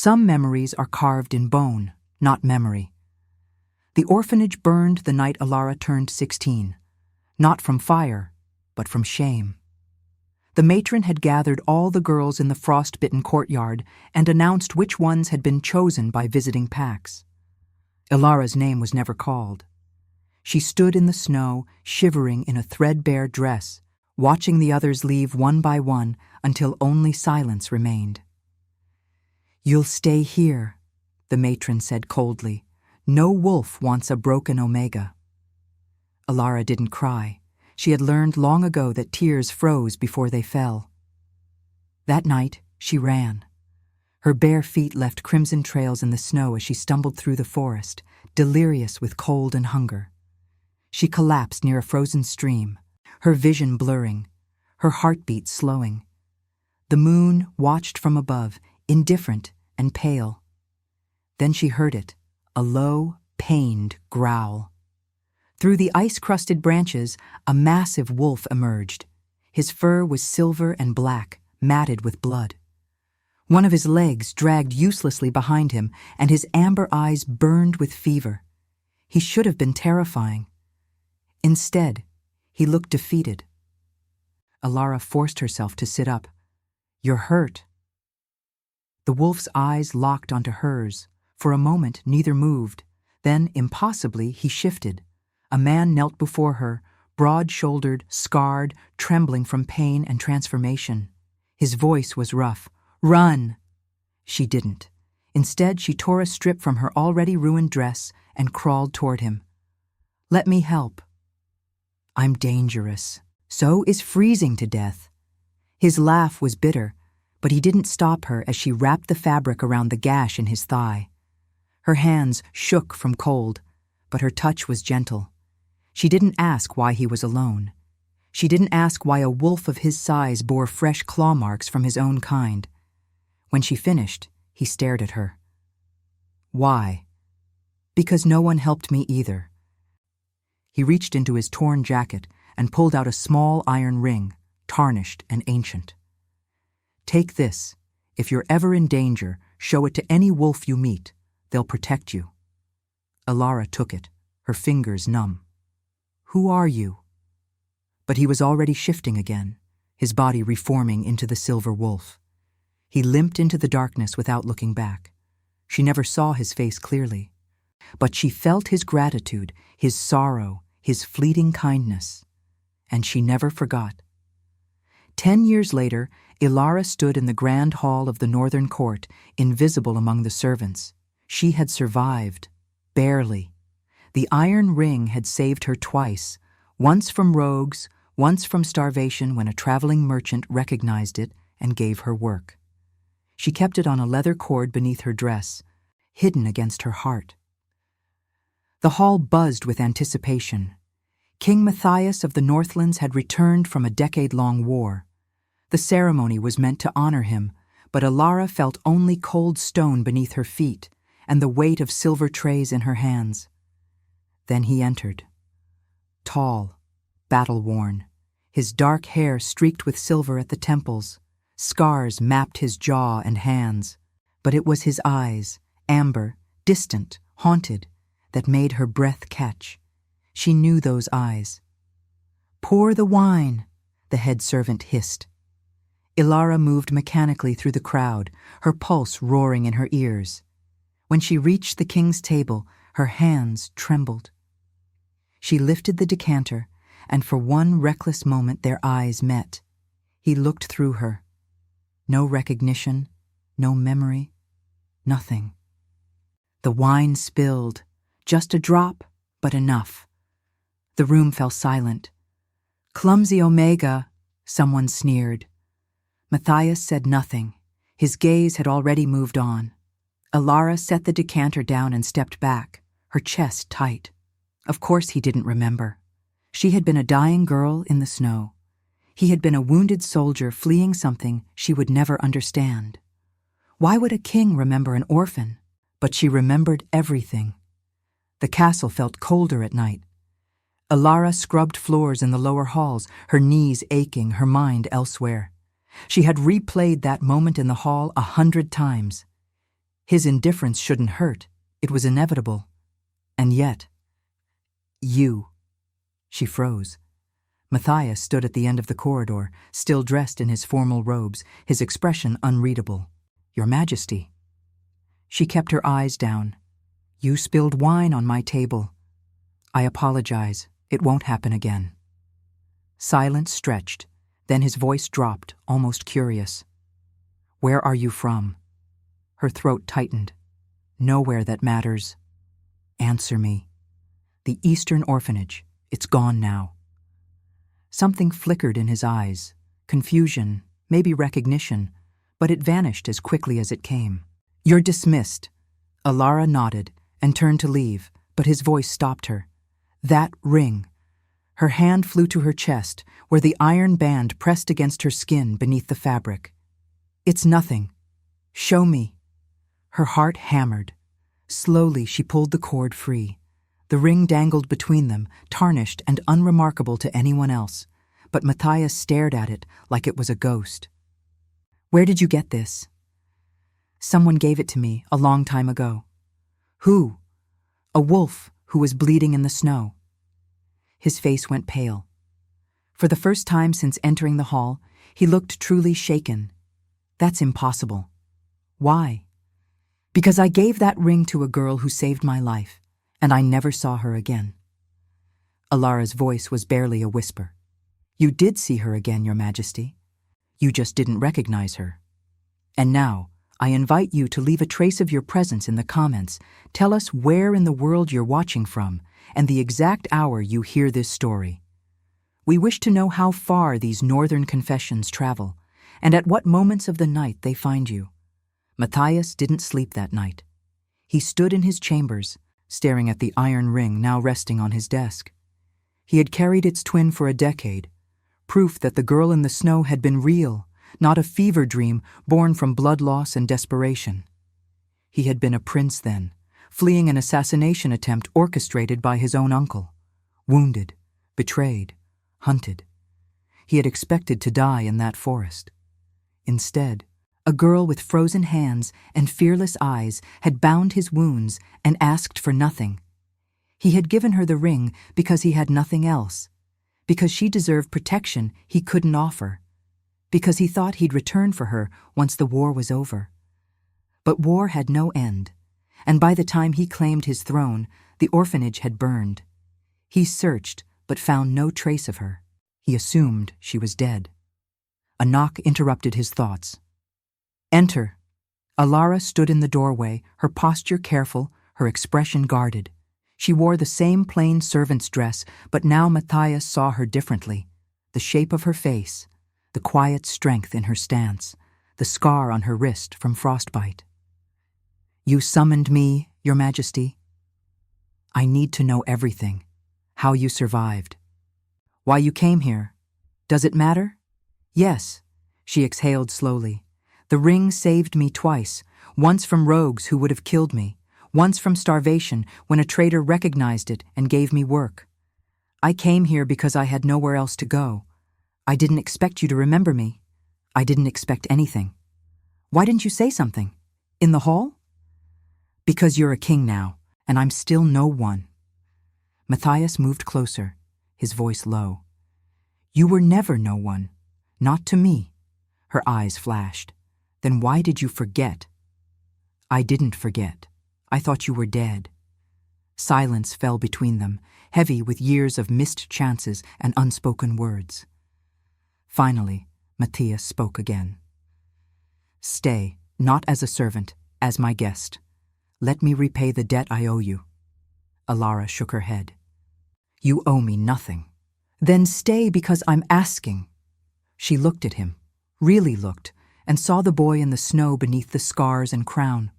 Some memories are carved in bone, not memory. The orphanage burned the night Alara turned 16, not from fire, but from shame. The matron had gathered all the girls in the frost-bitten courtyard and announced which ones had been chosen by visiting packs. Alara's name was never called. She stood in the snow, shivering in a threadbare dress, watching the others leave one by one until only silence remained. "You'll stay here," the matron said coldly. "No wolf wants a broken Omega." Alara didn't cry. She had learned long ago that tears froze before they fell. That night, she ran. Her bare feet left crimson trails in the snow as she stumbled through the forest, delirious with cold and hunger. She collapsed near a frozen stream, her vision blurring, her heartbeat slowing. The moon watched from above, indifferent and pale. Then she heard it, a low, pained growl. Through the ice-crusted branches, a massive wolf emerged. His fur was silver and black, matted with blood. One of his legs dragged uselessly behind him, and his amber eyes burned with fever. He should have been terrifying. Instead, he looked defeated. Alara forced herself to sit up. "You're hurt." The wolf's eyes locked onto hers. For a moment, neither moved. Then, impossibly, he shifted. A man knelt before her, broad-shouldered, scarred, trembling from pain and transformation. His voice was rough. "Run!" She didn't. Instead, she tore a strip from her already ruined dress and crawled toward him. "Let me help." "I'm dangerous. So is freezing to death." His laugh was bitter, but he didn't stop her as she wrapped the fabric around the gash in his thigh. Her hands shook from cold, but her touch was gentle. She didn't ask why he was alone. She didn't ask why a wolf of his size bore fresh claw marks from his own kind. When she finished, he stared at her. "Why?" "Because no one helped me either." He reached into his torn jacket and pulled out a small iron ring, tarnished and ancient. "Take this. If you're ever in danger, show it to any wolf you meet. They'll protect you." Alara took it, her fingers numb. "Who are you?" But he was already shifting again, his body reforming into the silver wolf. He limped into the darkness without looking back. She never saw his face clearly, but she felt his gratitude, his sorrow, his fleeting kindness, and she never forgot. 10 years later, Alara stood in the grand hall of the northern court, invisible among the servants. She had survived, barely. The iron ring had saved her twice, once from rogues, once from starvation when a traveling merchant recognized it and gave her work. She kept it on a leather cord beneath her dress, hidden against her heart. The hall buzzed with anticipation. King Matthias of the Northlands had returned from a decade-long war. The ceremony was meant to honor him, but Alara felt only cold stone beneath her feet and the weight of silver trays in her hands. Then he entered. Tall, battle-worn, his dark hair streaked with silver at the temples. Scars mapped his jaw and hands, but it was his eyes, amber, distant, haunted, that made her breath catch. She knew those eyes. "Pour the wine," the head servant hissed. Alara moved mechanically through the crowd, her pulse roaring in her ears. When she reached the king's table, her hands trembled. She lifted the decanter, and for one reckless moment their eyes met. He looked through her. No recognition, no memory, nothing. The wine spilled, just a drop, but enough. The room fell silent. "Clumsy Omega," someone sneered. Matthias said nothing. His gaze had already moved on. Alara set the decanter down and stepped back, her chest tight. Of course he didn't remember. She had been a dying girl in the snow. He had been a wounded soldier fleeing something she would never understand. Why would a king remember an orphan? But she remembered everything. The castle felt colder at night. Alara scrubbed floors in the lower halls, her knees aching, her mind elsewhere. She had replayed that moment in the hall 100 times. His indifference shouldn't hurt. It was inevitable. And yet, you. She froze. Matthias stood at the end of the corridor, still dressed in his formal robes, his expression unreadable. Your Majesty. She kept her eyes down. You spilled wine on my table. I apologize. It won't happen again. Silence stretched, then his voice dropped, almost curious. Where are you from? Her throat tightened. Nowhere that matters. Answer me. The Eastern Orphanage. It's gone now. Something flickered in his eyes. Confusion, maybe recognition, but it vanished as quickly as it came. You're dismissed. Alara nodded and turned to leave, but his voice stopped her. That ring. Her hand flew to her chest, where the iron band pressed against her skin beneath the fabric. It's nothing. Show me. Her heart hammered. Slowly she pulled the cord free. The ring dangled between them, tarnished and unremarkable to anyone else, but Matthias stared at it like it was a ghost. Where did you get this? Someone gave it to me a long time ago. Who? A wolf who was bleeding in the snow. His face went pale. For the first time since entering the hall, he looked truly shaken. That's impossible. Why? Because I gave that ring to a girl who saved my life, and I never saw her again. Alara's voice was barely a whisper. You did see her again, Your Majesty. You just didn't recognize her. And now, I invite you to leave a trace of your presence in the comments. Tell us where in the world you're watching from, and the exact hour you hear this story. We wish to know how far these northern confessions travel, and at what moments of the night they find you. Matthias didn't sleep that night. He stood in his chambers, staring at the iron ring now resting on his desk. He had carried its twin for a decade, proof that the girl in the snow had been real, not a fever dream born from blood loss and desperation. He had been a prince then, fleeing an assassination attempt orchestrated by his own uncle. Wounded, betrayed, hunted. He had expected to die in that forest. Instead, a girl with frozen hands and fearless eyes had bound his wounds and asked for nothing. He had given her the ring because he had nothing else, because she deserved protection he couldn't offer, because he thought he'd return for her once the war was over. But war had no end, and by the time he claimed his throne, the orphanage had burned. He searched, but found no trace of her. He assumed she was dead. A knock interrupted his thoughts. Enter. Alara stood in the doorway, her posture careful, her expression guarded. She wore the same plain servant's dress, but now Matthias saw her differently. The shape of her face, the quiet strength in her stance, the scar on her wrist from frostbite. You summoned me, Your Majesty. I need to know everything. How you survived. Why you came here. Does it matter? Yes, she exhaled slowly. The ring saved me twice, once from rogues who would have killed me, once from starvation when a traitor recognized it and gave me work. I came here because I had nowhere else to go. I didn't expect you to remember me. I didn't expect anything. Why didn't you say something? In the hall? Because you're a king now, and I'm still no one. Matthias moved closer, his voice low. You were never no one. Not to me. Her eyes flashed. Then why did you forget? I didn't forget. I thought you were dead. Silence fell between them, heavy with years of missed chances and unspoken words. Finally, Matthias spoke again. Stay, not as a servant, as my guest. Let me repay the debt I owe you. Alara shook her head. You owe me nothing. Then stay because I'm asking. She looked at him, really looked, and saw the boy in the snow beneath the scars and crown.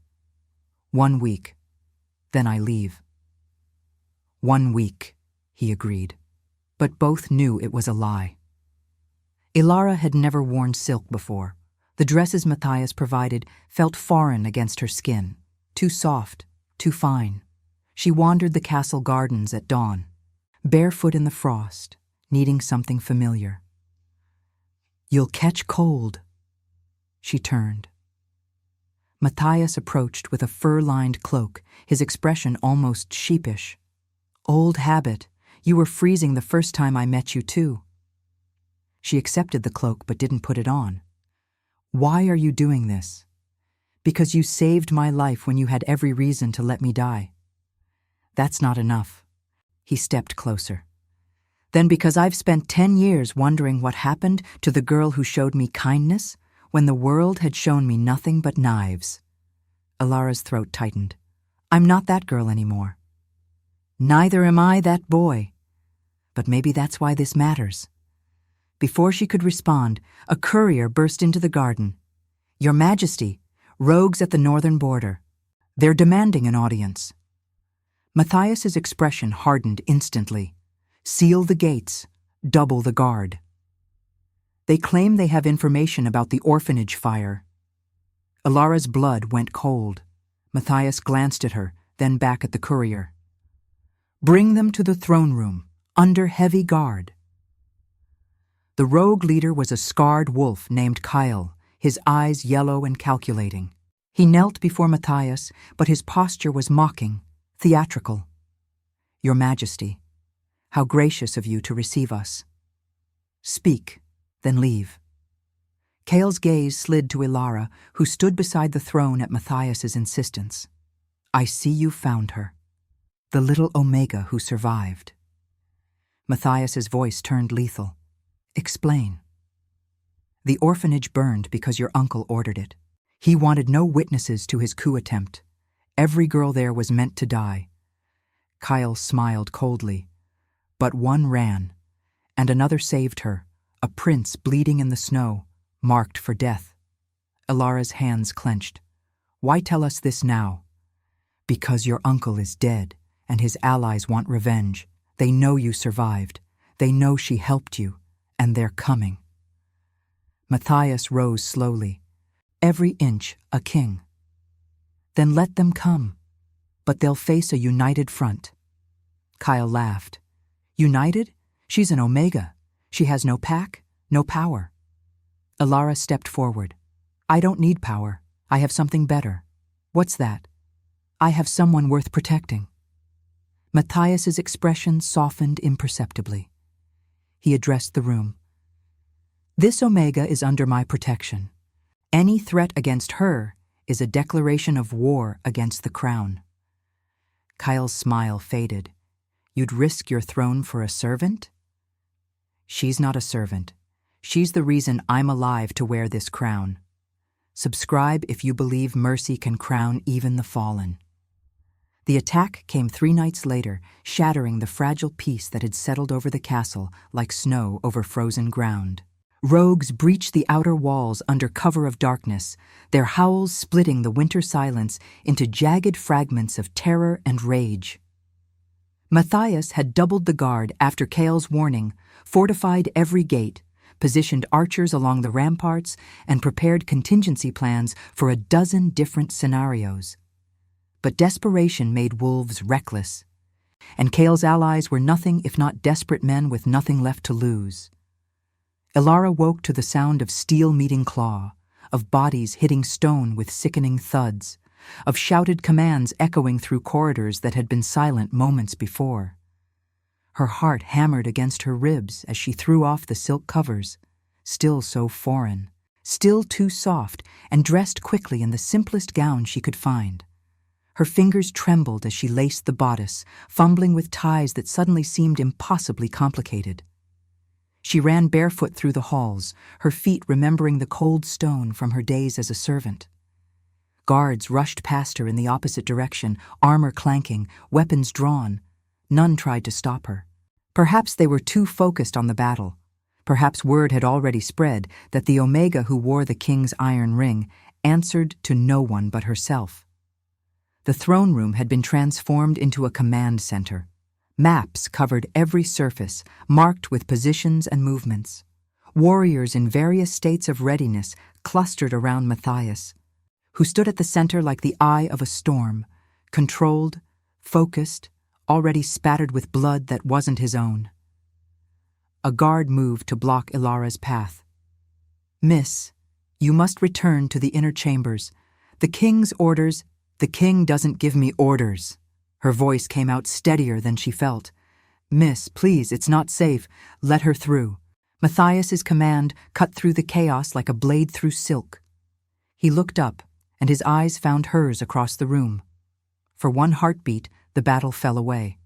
1 week. Then I leave. 1 week, he agreed. But both knew it was a lie. Alara had never worn silk before. The dresses Matthias provided felt foreign against her skin, too soft, too fine. She wandered the castle gardens at dawn, barefoot in the frost, needing something familiar. You'll catch cold. She turned. Matthias approached with a fur-lined cloak, his expression almost sheepish. "Old habit. You were freezing the first time I met you, too." She accepted the cloak but didn't put it on. "Why are you doing this?" "Because you saved my life when you had every reason to let me die." "That's not enough." He stepped closer. "Then because I've spent 10 years wondering what happened to the girl who showed me kindness when the world had shown me nothing but knives." Ilara's throat tightened. "I'm not that girl anymore." "Neither am I that boy. But maybe that's why this matters." Before she could respond, a courier burst into the garden. "Your Majesty, rogues at the northern border. They're demanding an audience." Matthias's expression hardened instantly. "Seal the gates. Double the guard." "They claim they have information about the orphanage fire." Ilara's blood went cold. Matthias glanced at her, then back at the courier. "Bring them to the throne room, under heavy guard." The rogue leader was a scarred wolf named Kyle, his eyes yellow and calculating. He knelt before Matthias, but his posture was mocking, theatrical. "Your Majesty, how gracious of you to receive us. Speak, then leave." Kyle's gaze slid to Ilara, who stood beside the throne at Matthias's insistence. "I see you found her. The little Omega who survived." Matthias's voice turned lethal. "Explain." "The orphanage burned because your uncle ordered it. He wanted no witnesses to his coup attempt. Every girl there was meant to die." Kyle smiled coldly. "But one ran, and another saved her, a prince bleeding in the snow, marked for death." Ilara's hands clenched. "Why tell us this now?" "Because your uncle is dead, and his allies want revenge. They know you survived. They know she helped you, and they're coming." Matthias rose slowly. "Every inch a king." "Then let them come. But they'll face a united front." Kyle laughed. "United? She's an Omega. She has no pack, no power." Ilara stepped forward. "I don't need power. I have something better." "What's that?" "I have someone worth protecting." Matthias's expression softened imperceptibly. He addressed the room. "This Omega is under my protection. Any threat against her is a declaration of war against the crown." Kyle's smile faded. "You'd risk your throne for a servant?" "She's not a servant. She's the reason I'm alive to wear this crown. Subscribe if you believe mercy can crown even the fallen." The attack came 3 nights later, shattering the fragile peace that had settled over the castle like snow over frozen ground. Rogues breached the outer walls under cover of darkness, their howls splitting the winter silence into jagged fragments of terror and rage. Matthias had doubled the guard after Kyle's warning, fortified every gate, positioned archers along the ramparts, and prepared contingency plans for a dozen different scenarios. But desperation made wolves reckless, and Kyle's allies were nothing if not desperate men with nothing left to lose. Ilara woke to the sound of steel meeting claw, of bodies hitting stone with sickening thuds, of shouted commands echoing through corridors that had been silent moments before. Her heart hammered against her ribs as she threw off the silk covers, still so foreign, still too soft, and dressed quickly in the simplest gown she could find. Her fingers trembled as she laced the bodice, fumbling with ties that suddenly seemed impossibly complicated. She ran barefoot through the halls, her feet remembering the cold stone from her days as a servant. Guards rushed past her in the opposite direction, armor clanking, weapons drawn. None tried to stop her. Perhaps they were too focused on the battle. Perhaps word had already spread that the Omega who wore the king's iron ring answered to no one but herself. The throne room had been transformed into a command center. Maps covered every surface, marked with positions and movements. Warriors in various states of readiness clustered around Matthias, who stood at the center like the eye of a storm, controlled, focused, already spattered with blood that wasn't his own. A guard moved to block Ilara's path. "Miss, you must return to the inner chambers. The king's orders, the king doesn't give me orders. Her voice came out steadier than she felt. Miss, please, it's not safe. Let her through. Matthias's command cut through the chaos like a blade through silk. He looked up, and his eyes found hers across the room. For one heartbeat, the battle fell away.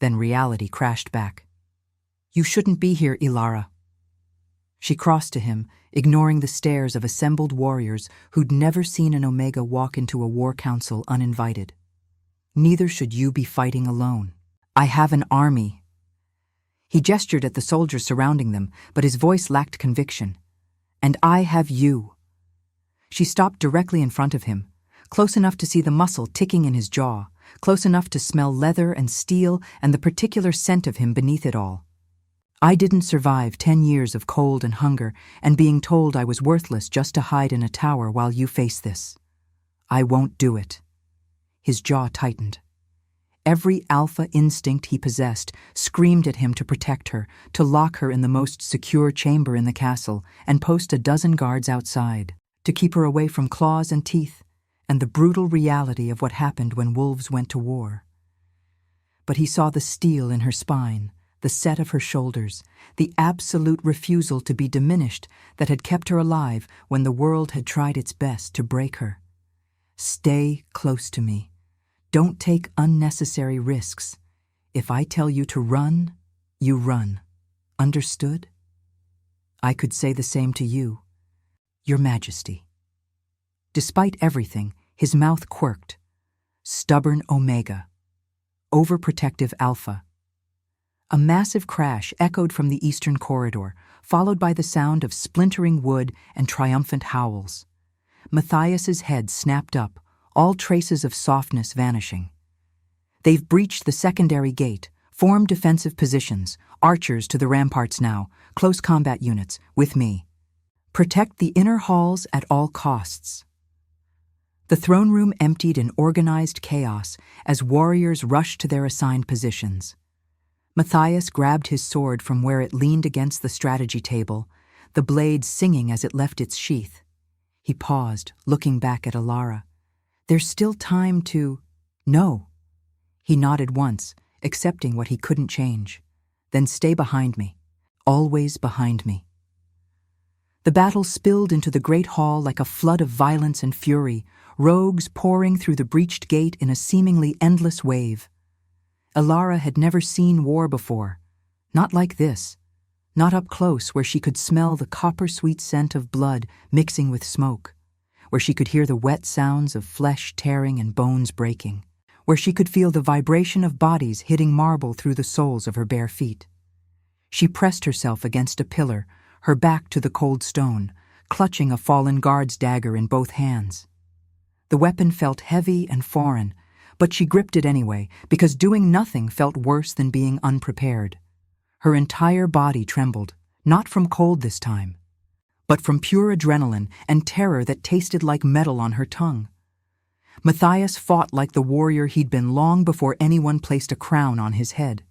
Then reality crashed back. You shouldn't be here, Ilara. She crossed to him, ignoring the stares of assembled warriors who'd never seen an Omega walk into a war council uninvited. Neither should you be fighting alone. I have an army. He gestured at the soldiers surrounding them, but his voice lacked conviction. And I have you. She stopped directly in front of him, close enough to see the muscle ticking in his jaw, close enough to smell leather and steel and the particular scent of him beneath it all. I didn't survive 10 years of cold and hunger and being told I was worthless just to hide in a tower while you face this. I won't do it. His jaw tightened. Every alpha instinct he possessed screamed at him to protect her, to lock her in the most secure chamber in the castle and post a dozen guards outside, to keep her away from claws and teeth and the brutal reality of what happened when wolves went to war. But he saw the steel in her spine, the set of her shoulders, the absolute refusal to be diminished that had kept her alive when the world had tried its best to break her. Stay close to me. Don't take unnecessary risks. If I tell you to run, you run. Understood? I could say the same to you, Your Majesty. Despite everything, his mouth quirked. Stubborn Omega. Overprotective Alpha. A massive crash echoed from the eastern corridor, followed by the sound of splintering wood and triumphant howls. Matthias's head snapped up, all traces of softness vanishing. They've breached the secondary gate, formed defensive positions, archers to the ramparts now, close combat units, with me. Protect the inner halls at all costs. The throne room emptied in organized chaos as warriors rushed to their assigned positions. Matthias grabbed his sword from where it leaned against the strategy table, the blade singing as it left its sheath. He paused, looking back at Ilara. There's still time to... No. He nodded once, accepting what he couldn't change. Then stay behind me. Always behind me. The battle spilled into the great hall like a flood of violence and fury, rogues pouring through the breached gate in a seemingly endless wave. Ilara had never seen war before. Not like this. Not up close where she could smell the copper-sweet scent of blood mixing with smoke, where she could hear the wet sounds of flesh tearing and bones breaking, where she could feel the vibration of bodies hitting marble through the soles of her bare feet. She pressed herself against a pillar, her back to the cold stone, clutching a fallen guard's dagger in both hands. The weapon felt heavy and foreign, but she gripped it anyway, because doing nothing felt worse than being unprepared. Her entire body trembled, not from cold this time, but from pure adrenaline and terror that tasted like metal on her tongue. Matthias fought like the warrior he'd been long before anyone placed a crown on his head.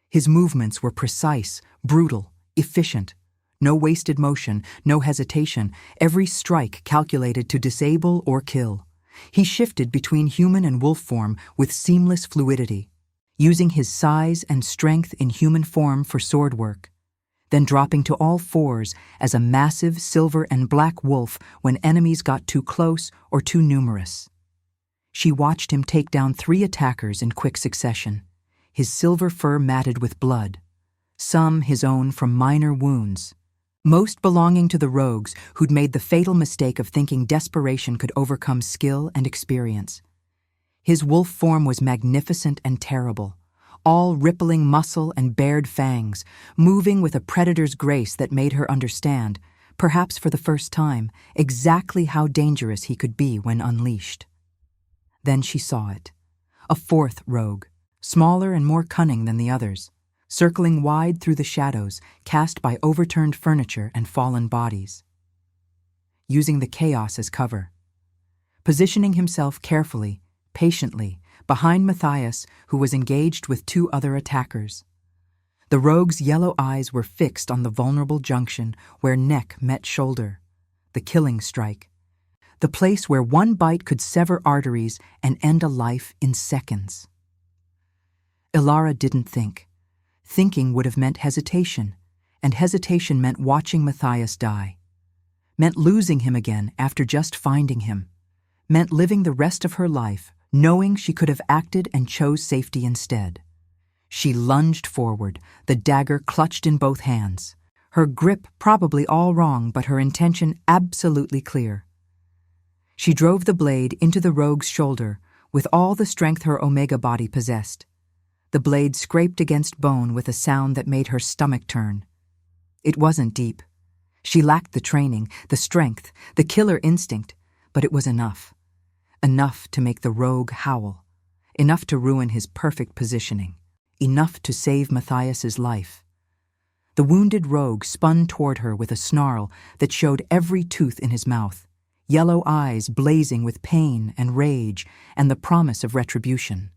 His movements were precise, brutal, efficient. No wasted motion, no hesitation, every strike calculated to disable or kill. He shifted between human and wolf form with seamless fluidity, using his size and strength in human form for sword work, then dropping to all fours as a massive silver and black wolf when enemies got too close or too numerous. She watched him take down 3 attackers in quick succession, his silver fur matted with blood, some his own from minor wounds, most belonging to the rogues who'd made the fatal mistake of thinking desperation could overcome skill and experience. His wolf form was magnificent and terrible, all rippling muscle and bared fangs, moving with a predator's grace that made her understand, perhaps for the first time, exactly how dangerous he could be when unleashed. Then she saw it. A 4th rogue, smaller and more cunning than the others, circling wide through the shadows cast by overturned furniture and fallen bodies. Using the chaos as cover. Positioning himself carefully, patiently, behind Matthias, who was engaged with 2 other attackers. The rogue's yellow eyes were fixed on the vulnerable junction where neck met shoulder, the killing strike. the place where one bite could sever arteries and end a life in seconds. Ilara didn't think. Thinking would have meant hesitation, and hesitation meant watching Matthias die. Meant losing him again after just finding him. Meant living the rest of her life knowing she could have acted and chose safety instead. She lunged forward, the dagger clutched in both hands. Her grip probably all wrong, but her intention absolutely clear. She drove the blade into the rogue's shoulder with all the strength her Omega body possessed. The blade scraped against bone with a sound that made her stomach turn. It wasn't deep. She lacked the training, the strength, the killer instinct, but it was enough. Enough to make the rogue howl. Enough to ruin his perfect positioning. Enough to save Matthias's life. The wounded rogue spun toward her with a snarl that showed every tooth in his mouth, yellow eyes blazing with pain and rage and the promise of retribution.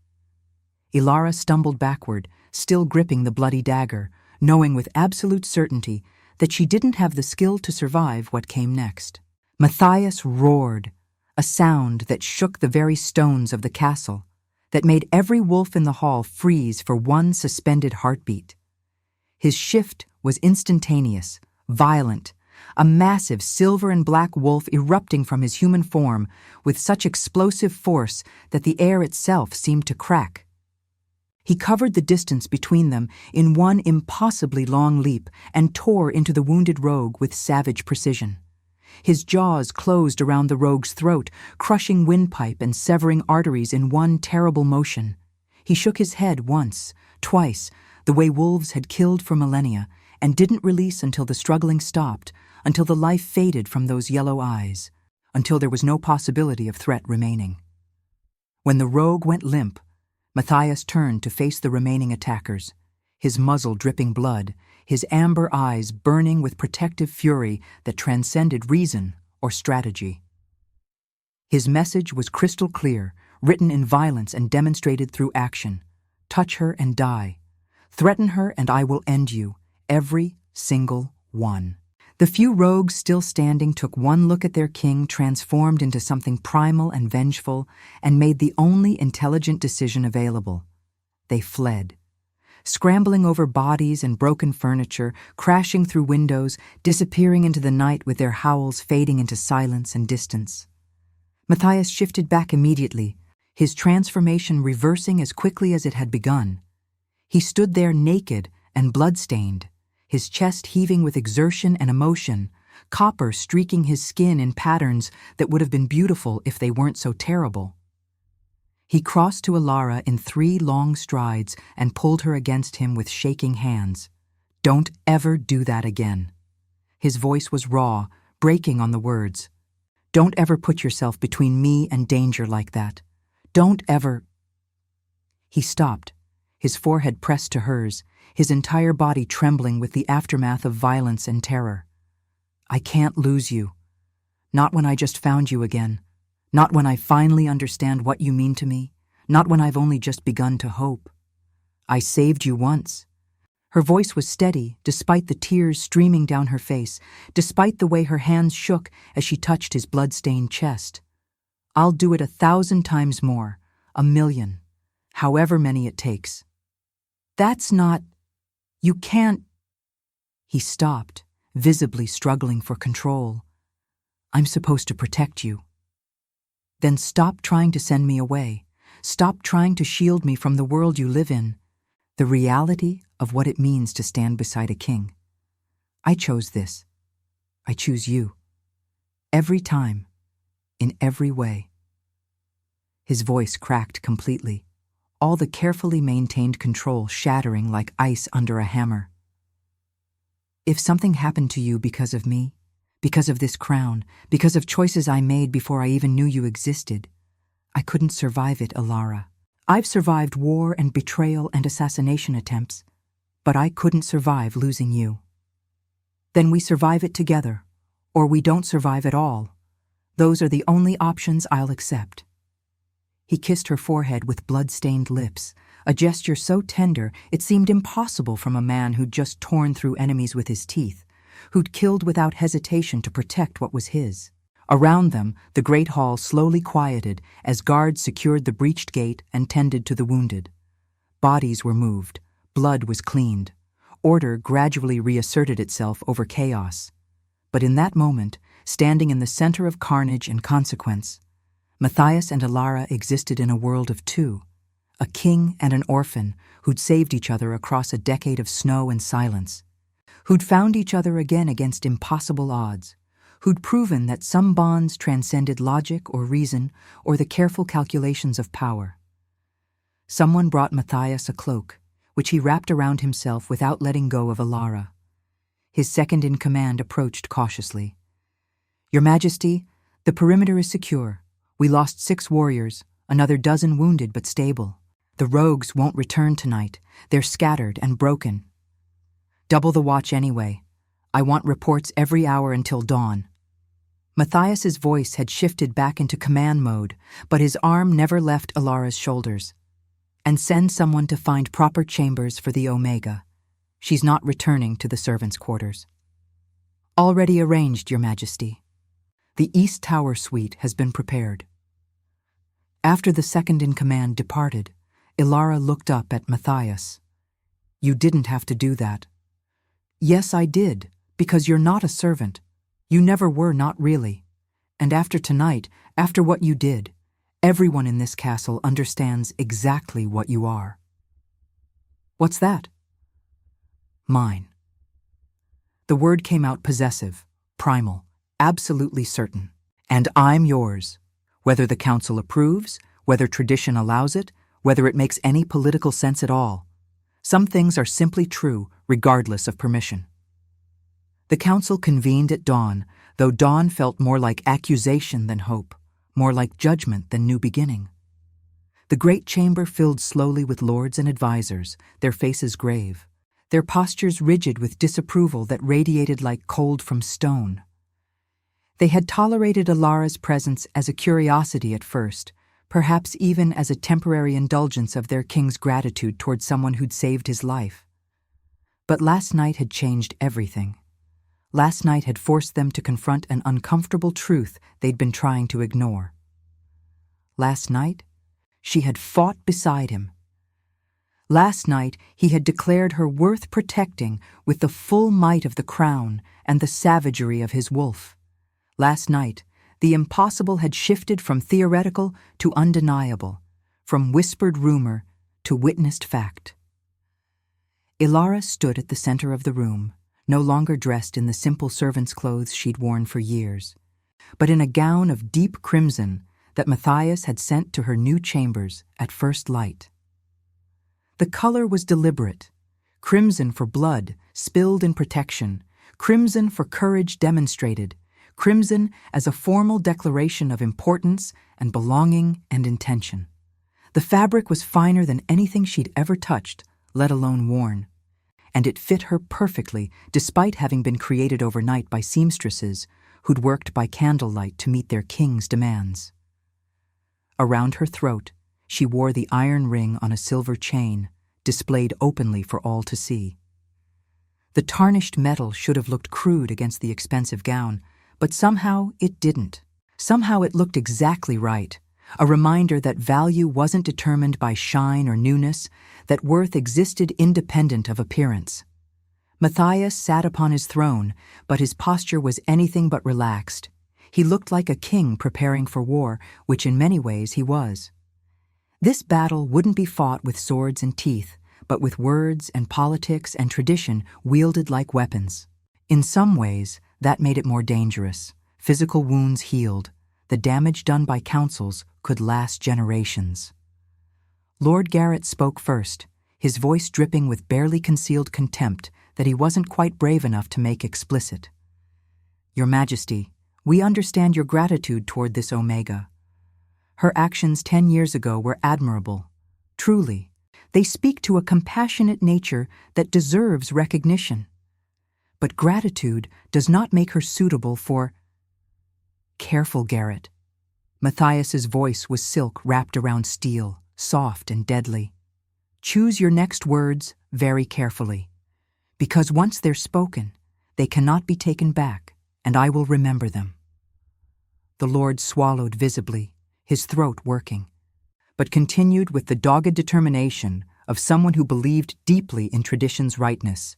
Ilara stumbled backward, still gripping the bloody dagger, knowing with absolute certainty that she didn't have the skill to survive what came next. Matthias roared, a sound that shook the very stones of the castle, that made every wolf in the hall freeze for one suspended heartbeat. His shift was instantaneous, violent, a massive silver and black wolf erupting from his human form with such explosive force that the air itself seemed to crack. He covered the distance between them in one impossibly long leap and tore into the wounded rogue with savage precision. His jaws closed around the rogue's throat, crushing windpipe and severing arteries in one terrible motion. He shook his head once, twice, the way wolves had killed for millennia, and didn't release until the struggling stopped, until the life faded from those yellow eyes, until there was no possibility of threat remaining. When the rogue went limp, Matthias turned to face the remaining attackers, his muzzle dripping blood, his amber eyes burning with protective fury that transcended reason or strategy. His message was crystal clear, written in violence and demonstrated through action. Touch her and die. Threaten her and I will end you, every single one. The few rogues still standing took one look at their king transformed into something primal and vengeful and made the only intelligent decision available. They fled. Scrambling over bodies and broken furniture, crashing through windows, disappearing into the night with their howls fading into silence and distance. Matthias shifted back immediately, his transformation reversing as quickly as it had begun. He stood there naked and blood-stained, his chest heaving with exertion and emotion, copper streaking his skin in patterns that would have been beautiful if they weren't so terrible. He crossed to Ilara in 3 long strides and pulled her against him with shaking hands. Don't ever do that again. His voice was raw, breaking on the words. Don't ever put yourself between me and danger like that. Don't ever... He stopped, his forehead pressed to hers, his entire body trembling with the aftermath of violence and terror. I can't lose you. Not when I just found you again. Not when I finally understand what you mean to me. Not when I've only just begun to hope. I saved you once. Her voice was steady, despite the tears streaming down her face, despite the way her hands shook as she touched his blood-stained chest. I'll do it 1,000 times more, 1,000,000, however many it takes. That's not... You can't... He stopped, visibly struggling for control. I'm supposed to protect you. Then stop trying to send me away. Stop trying to shield me from the world you live in, the reality of what it means to stand beside a king. I chose this. I choose you. Every time, in every way. His voice cracked completely, all the carefully maintained control shattering like ice under a hammer. If something happened to you because of me, because of this crown, because of choices I made before I even knew you existed, I couldn't survive it, Ilara. I've survived war and betrayal and assassination attempts, but I couldn't survive losing you. Then we survive it together, or we don't survive at all. Those are the only options I'll accept. He kissed her forehead with blood-stained lips, a gesture so tender it seemed impossible from a man who'd just torn through enemies with his teeth, who'd killed without hesitation to protect what was his. Around them, the great hall slowly quieted as guards secured the breached gate and tended to the wounded. Bodies were moved, blood was cleaned, order gradually reasserted itself over chaos. But in that moment, standing in the center of carnage and consequence, Matthias and Alara existed in a world of two, a king and an orphan who'd saved each other across a decade of snow and silence, who'd found each other again against impossible odds, who'd proven that some bonds transcended logic or reason or the careful calculations of power. Someone brought Matthias a cloak, which he wrapped around himself without letting go of Alara. His second-in-command approached cautiously. "Your Majesty, the perimeter is secure. We lost 6 warriors, another dozen wounded but stable. The rogues won't return tonight. They're scattered and broken. Double the watch anyway. I want reports every hour until dawn." Matthias's voice had shifted back into command mode, but his arm never left Alara's shoulders. "And send someone to find proper chambers for the Omega. She's not returning to the servants' quarters." "Already arranged, Your Majesty. The East Tower suite has been prepared." After the second-in-command departed, Alara looked up at Matthias. "You didn't have to do that." "Yes, I did, because you're not a servant. You never were, not really. And after tonight, after what you did, everyone in this castle understands exactly what you are." "What's that?" "Mine." The word came out possessive, primal, absolutely certain. "And I'm yours. Whether the council approves, whether tradition allows it, whether it makes any political sense at all. Some things are simply true, regardless of permission." The council convened at dawn, though dawn felt more like accusation than hope, more like judgment than new beginning. The great chamber filled slowly with lords and advisors, their faces grave, their postures rigid with disapproval that radiated like cold from stone. They had tolerated Alara's presence as a curiosity at first, perhaps even as a temporary indulgence of their king's gratitude toward someone who'd saved his life. But last night had changed everything. Last night had forced them to confront an uncomfortable truth they'd been trying to ignore. Last night, she had fought beside him. Last night, he had declared her worth protecting with the full might of the crown and the savagery of his wolf. Last night, the impossible had shifted from theoretical to undeniable, from whispered rumor to witnessed fact. Alara stood at the center of the room, no longer dressed in the simple servant's clothes she'd worn for years, but in a gown of deep crimson that Matthias had sent to her new chambers at first light. The color was deliberate, crimson for blood spilled in protection, crimson for courage demonstrated, crimson as a formal declaration of importance and belonging and intention. The fabric was finer than anything she'd ever touched, let alone worn, and it fit her perfectly despite having been created overnight by seamstresses who'd worked by candlelight to meet their king's demands. Around her throat, she wore the iron ring on a silver chain, displayed openly for all to see. The tarnished metal should have looked crude against the expensive gown, but somehow it didn't. Somehow it looked exactly right, a reminder that value wasn't determined by shine or newness, that worth existed independent of appearance. Matthias sat upon his throne, but his posture was anything but relaxed. He looked like a king preparing for war, which in many ways he was. This battle wouldn't be fought with swords and teeth, but with words and politics and tradition wielded like weapons. In some ways, that made it more dangerous. Physical wounds healed. The damage done by councils could last generations. Lord Garrett spoke first, his voice dripping with barely concealed contempt that he wasn't quite brave enough to make explicit. "Your Majesty, we understand your gratitude toward this Omega. Her actions 10 years ago were admirable. Truly, they speak to a compassionate nature that deserves recognition. But gratitude does not make her suitable for—" "Careful, Garrett." Matthias's voice was silk wrapped around steel, soft and deadly. "Choose your next words very carefully, because once they're spoken, they cannot be taken back, and I will remember them." The Lord swallowed visibly, his throat working, but continued with the dogged determination of someone who believed deeply in tradition's rightness.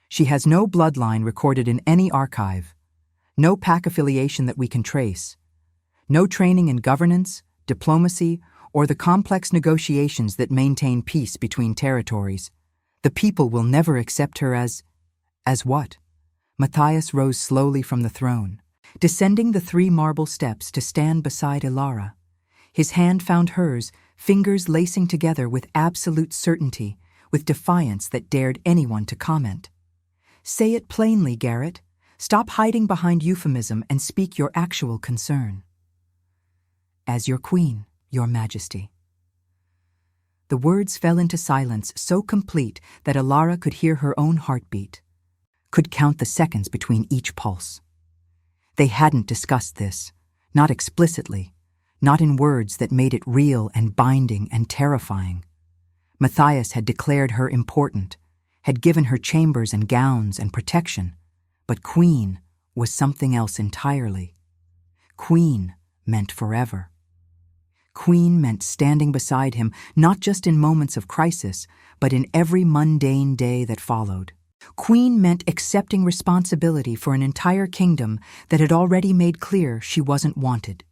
She has no bloodline recorded in any archive, no pack affiliation that we can trace, no training in governance, diplomacy, or the complex negotiations that maintain peace between territories. The people will never accept her as what? Matthias rose slowly from the throne, descending the 3 marble steps to stand beside Ilara. His hand found hers, fingers lacing together with absolute certainty, with defiance that dared anyone to comment. Say it plainly, Garrett. Stop hiding behind euphemism and speak your actual concern. As your queen, your majesty. The words fell into silence so complete that Ilara could hear her own heartbeat, could count the seconds between each pulse. They hadn't discussed this, not explicitly, not in words that made it real and binding and terrifying. Matthias had declared her important, had given her chambers and gowns and protection, but queen was something else entirely. Queen meant forever. Queen meant standing beside him, not just in moments of crisis, but in every mundane day that followed. Queen meant accepting responsibility for an entire kingdom that had already made clear she wasn't wanted.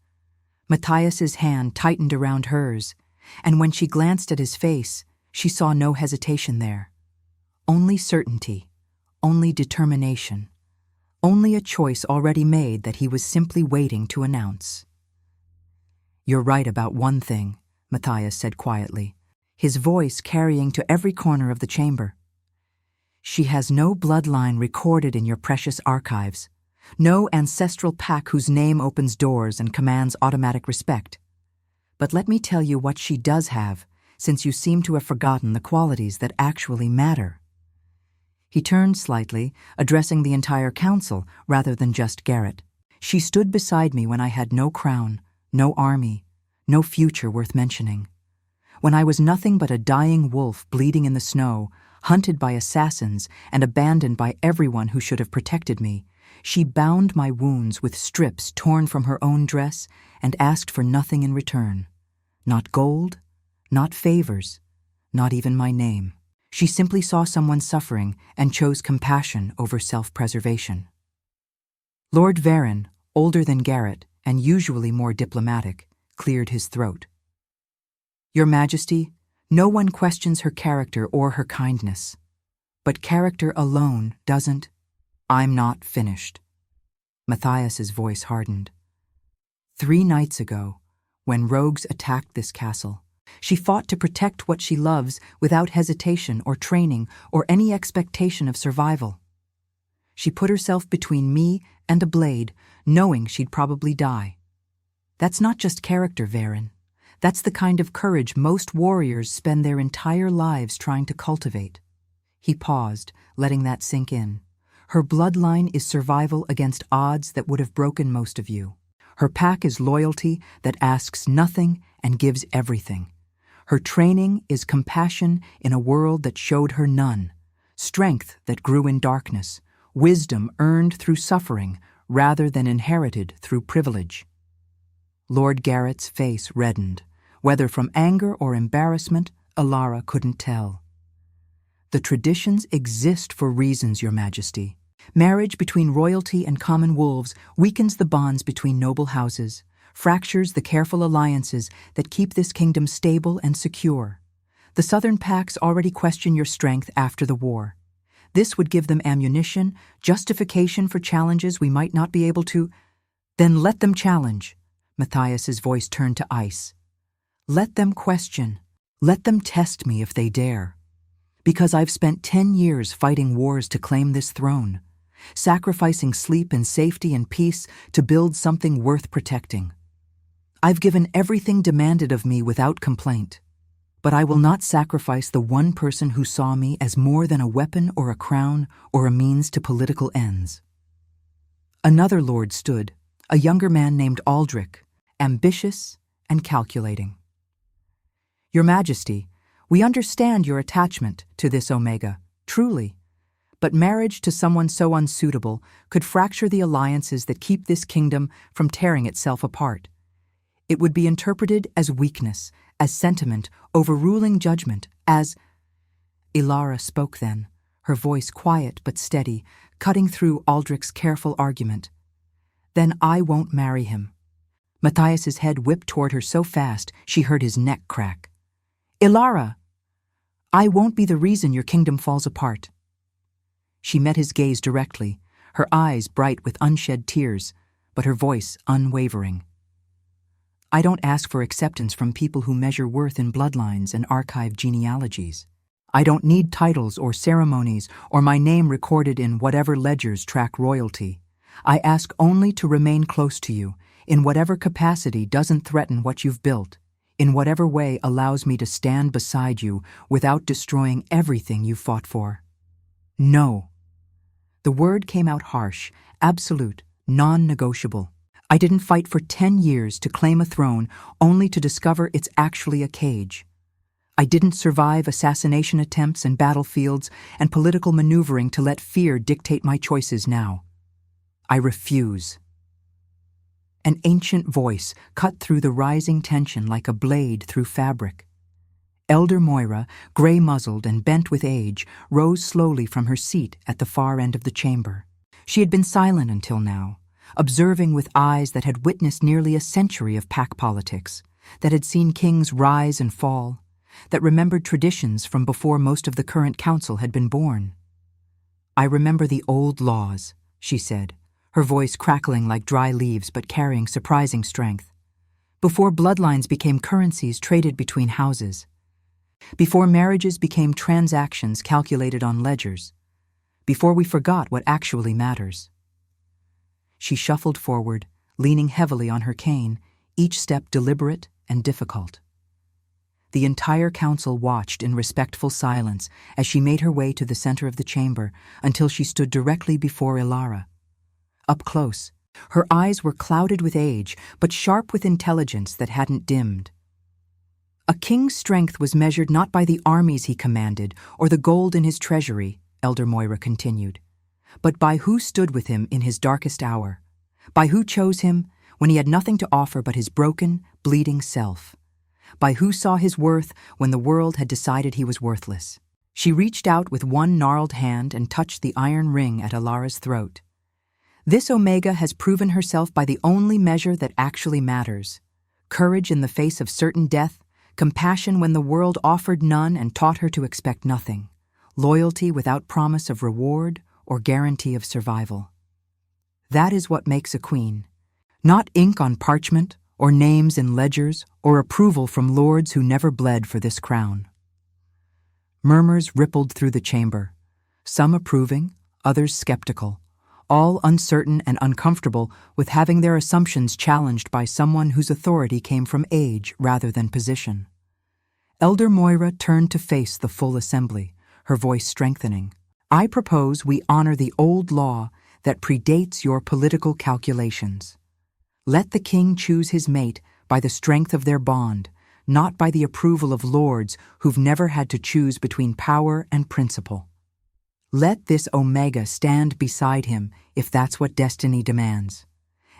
Matthias's hand tightened around hers, and when she glanced at his face, she saw no hesitation there. Only certainty, only determination, only a choice already made that he was simply waiting to announce. "You're right about one thing," Matthias said quietly, his voice carrying to every corner of the chamber. "She has no bloodline recorded in your precious archives, no ancestral pack whose name opens doors and commands automatic respect. But let me tell you what she does have, since you seem to have forgotten the qualities that actually matter." He turned slightly, addressing the entire council rather than just Garrett. "She stood beside me when I had no crown, no army, no future worth mentioning. When I was nothing but a dying wolf bleeding in the snow, hunted by assassins and abandoned by everyone who should have protected me, she bound my wounds with strips torn from her own dress and asked for nothing in return. Not gold, not favors, not even my name. She simply saw someone suffering and chose compassion over self-preservation." Lord Varen, older than Garrett and usually more diplomatic, cleared his throat. "Your Majesty, no one questions her character or her kindness. But character alone doesn't—" "I'm not finished." Matthias's voice hardened. "3 nights ago, when rogues attacked this castle, she fought to protect what she loves without hesitation or training or any expectation of survival. She put herself between me and a blade, knowing she'd probably die. That's not just character, Varen. That's the kind of courage most warriors spend their entire lives trying to cultivate." He paused, letting that sink in. "Her bloodline is survival against odds that would have broken most of you. Her pack is loyalty that asks nothing and gives everything. Her training is compassion in a world that showed her none, strength that grew in darkness, wisdom earned through suffering rather than inherited through privilege." Lord Garrett's face reddened. Whether from anger or embarrassment, Ilara couldn't tell. "The traditions exist for reasons, Your Majesty. Marriage between royalty and common wolves weakens the bonds between noble houses, fractures the careful alliances that keep this kingdom stable and secure. The southern packs already question your strength after the war. This would give them ammunition, justification for challenges we might not be able to—" "Then let them challenge." Matthias's voice turned to ice. "Let them question. Let them test me if they dare. Because I've spent 10 years fighting wars to claim this throne, sacrificing sleep and safety and peace to build something worth protecting. I've given everything demanded of me without complaint, but I will not sacrifice the one person who saw me as more than a weapon or a crown or a means to political ends." Another lord stood, a younger man named Aldrich, ambitious and calculating. "Your Majesty, we understand your attachment to this Omega, truly, but marriage to someone so unsuitable could fracture the alliances that keep this kingdom from tearing itself apart. It would be interpreted as weakness, as sentiment, overruling judgment, as— Ilara spoke then, her voice quiet but steady, cutting through Aldrich's careful argument. "Then I won't marry him." Matthias's head whipped toward her so fast she heard his neck crack. "Ilara! I won't be the reason your kingdom falls apart." She met his gaze directly, her eyes bright with unshed tears, but her voice unwavering. "I don't ask for acceptance from people who measure worth in bloodlines and archive genealogies. I don't need titles or ceremonies or my name recorded in whatever ledgers track royalty. I ask only to remain close to you, in whatever capacity doesn't threaten what you've built, in whatever way allows me to stand beside you without destroying everything you fought for." "No." The word came out harsh, absolute, non-negotiable. "I didn't fight for 10 years to claim a throne only to discover it's actually a cage. I didn't survive assassination attempts and battlefields and political maneuvering to let fear dictate my choices now. I refuse." An ancient voice cut through the rising tension like a blade through fabric. Elder Moira, gray-muzzled and bent with age, rose slowly from her seat at the far end of the chamber. She had been silent until now, observing with eyes that had witnessed nearly a century of pack politics, that had seen kings rise and fall, that remembered traditions from before most of the current council had been born. "I remember the old laws," she said, her voice crackling like dry leaves but carrying surprising strength. "Before bloodlines became currencies traded between houses. Before marriages became transactions calculated on ledgers. Before we forgot what actually matters." She shuffled forward, leaning heavily on her cane, each step deliberate and difficult. The entire council watched in respectful silence as she made her way to the center of the chamber until she stood directly before Ilara. Up close, her eyes were clouded with age, but sharp with intelligence that hadn't dimmed. "A king's strength was measured not by the armies he commanded or the gold in his treasury," Elder Moira continued, "but by who stood with him in his darkest hour, by who chose him when he had nothing to offer but his broken, bleeding self, by who saw his worth when the world had decided he was worthless." She reached out with one gnarled hand and touched the iron ring at Ilara's throat. "This Omega has proven herself by the only measure that actually matters: courage in the face of certain death, compassion when the world offered none and taught her to expect nothing, loyalty without promise of reward or guarantee of survival. That is what makes a queen. Not ink on parchment, or names in ledgers, or approval from lords who never bled for this crown." Murmurs rippled through the chamber, some approving, others skeptical, all uncertain and uncomfortable with having their assumptions challenged by someone whose authority came from age rather than position. Elder Moira turned to face the full assembly, her voice strengthening. "I propose we honor the old law that predates your political calculations. Let the king choose his mate by the strength of their bond, not by the approval of lords who've never had to choose between power and principle. Let this Omega stand beside him if that's what destiny demands.